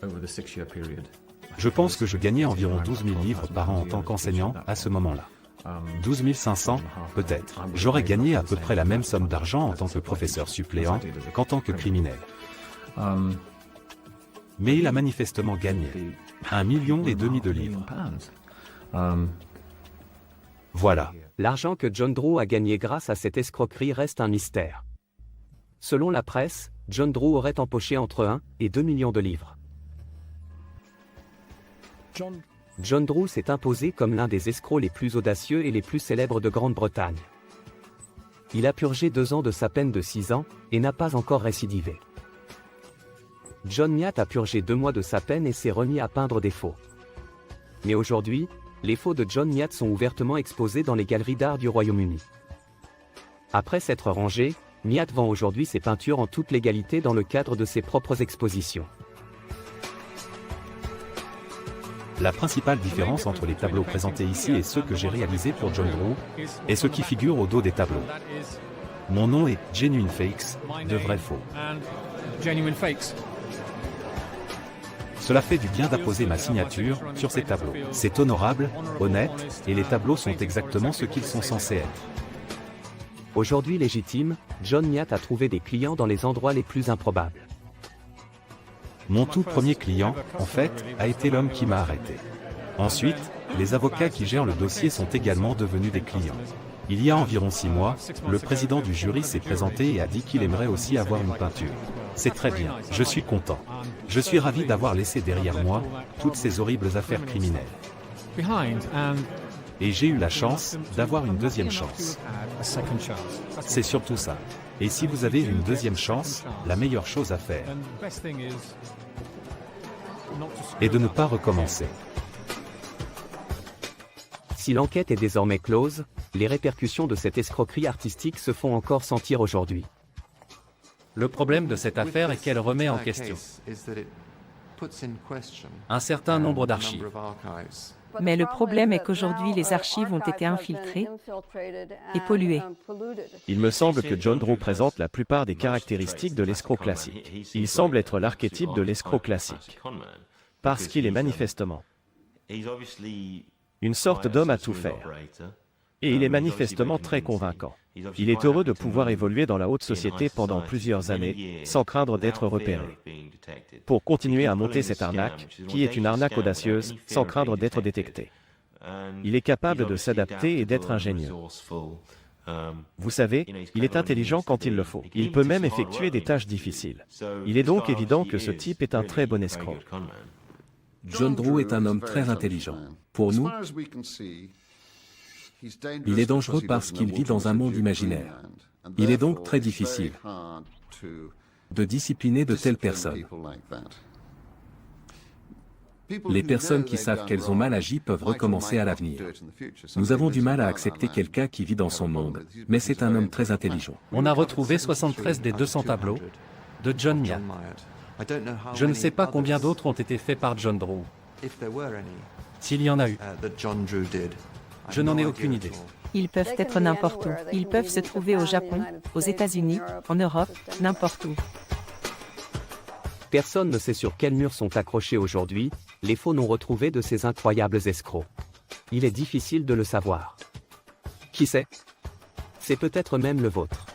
Speaker 4: je pense que je gagnais environ 12 000 livres par an en tant qu'enseignant à ce moment-là. 12 500, peut-être. J'aurais gagné à peu près la même somme d'argent en tant que professeur suppléant qu'en tant que criminel. Mais il a manifestement gagné 1,5 million de livres. Voilà.
Speaker 1: L'argent que John Drew a gagné grâce à cette escroquerie reste un mystère. Selon la presse, John Drew aurait empoché entre 1 et 2 millions de livres. John Drew s'est imposé comme l'un des escrocs les plus audacieux et les plus célèbres de Grande-Bretagne. Il a purgé 2 ans de sa peine de 6 ans et n'a pas encore récidivé. John Nyatt a purgé 2 mois de sa peine et s'est remis à peindre des faux. Mais aujourd'hui, les faux de John Miat sont ouvertement exposés dans les galeries d'art du Royaume-Uni. Après s'être rangé, Miat vend aujourd'hui ses peintures en toute légalité dans le cadre de ses propres expositions.
Speaker 4: La principale différence entre les tableaux présentés ici et ceux que j'ai réalisés pour John Drew est ce qui figure au dos des tableaux. Mon nom est Genuine Fakes, de vrais faux. Cela fait du bien d'apposer ma signature sur ces tableaux. C'est honorable, honnête, et les tableaux sont exactement ce qu'ils sont censés être.
Speaker 1: Aujourd'hui légitime, John Miat a trouvé des clients dans les endroits les plus improbables.
Speaker 4: Mon tout premier client, en fait, a été l'homme qui m'a arrêté. Ensuite, les avocats qui gèrent le dossier sont également devenus des clients. Il y a environ 6 mois, le président du jury s'est présenté et a dit qu'il aimerait aussi avoir une peinture. C'est très bien, je suis content. Je suis ravi d'avoir laissé derrière moi toutes ces horribles affaires criminelles. Et j'ai eu la chance d'avoir une deuxième chance. C'est surtout ça. Et si vous avez une deuxième chance, la meilleure chose à faire est de ne pas recommencer.
Speaker 1: Si l'enquête est désormais close, les répercussions de cette escroquerie artistique se font encore sentir aujourd'hui.
Speaker 2: Le problème de cette affaire est qu'elle remet en question un certain nombre d'archives.
Speaker 7: Mais le problème est qu'aujourd'hui, les archives ont été infiltrées et polluées.
Speaker 5: Il me semble que John Drew présente la plupart des caractéristiques de l'escroc classique. Il semble être l'archétype de l'escroc classique. Parce qu'il est manifestement une sorte d'homme à tout faire. Et il est manifestement très convaincant. Il est heureux de pouvoir évoluer dans la haute société pendant plusieurs années, sans craindre d'être repéré. Pour continuer à monter cette arnaque, qui est une arnaque audacieuse, sans craindre d'être détecté. Il est capable de s'adapter et d'être ingénieux. Vous savez, il est intelligent quand il le faut. Il peut même effectuer des tâches difficiles. Il est donc évident que ce type est un très bon escroc.
Speaker 3: John Drew est un homme très intelligent. Pour nous, il est dangereux parce qu'il vit dans un monde imaginaire. Il est donc très difficile de discipliner de telles personnes. Les personnes qui savent qu'elles ont mal agi peuvent recommencer à l'avenir. Nous avons du mal à accepter quelqu'un qui vit dans son monde, mais c'est un homme très intelligent.
Speaker 2: On a retrouvé 73 des 200 tableaux de John Miat. Je ne sais pas combien d'autres ont été faits par John Drew. S'il y en a eu, je n'en ai aucune idée.
Speaker 7: Ils peuvent être n'importe où. Ils peuvent se trouver au Japon, aux États-Unis, en Europe, n'importe où.
Speaker 1: Personne ne sait sur quel mur sont accrochés aujourd'hui les faux non retrouvés de ces incroyables escrocs. Il est difficile de le savoir. Qui sait? C'est peut-être même le vôtre.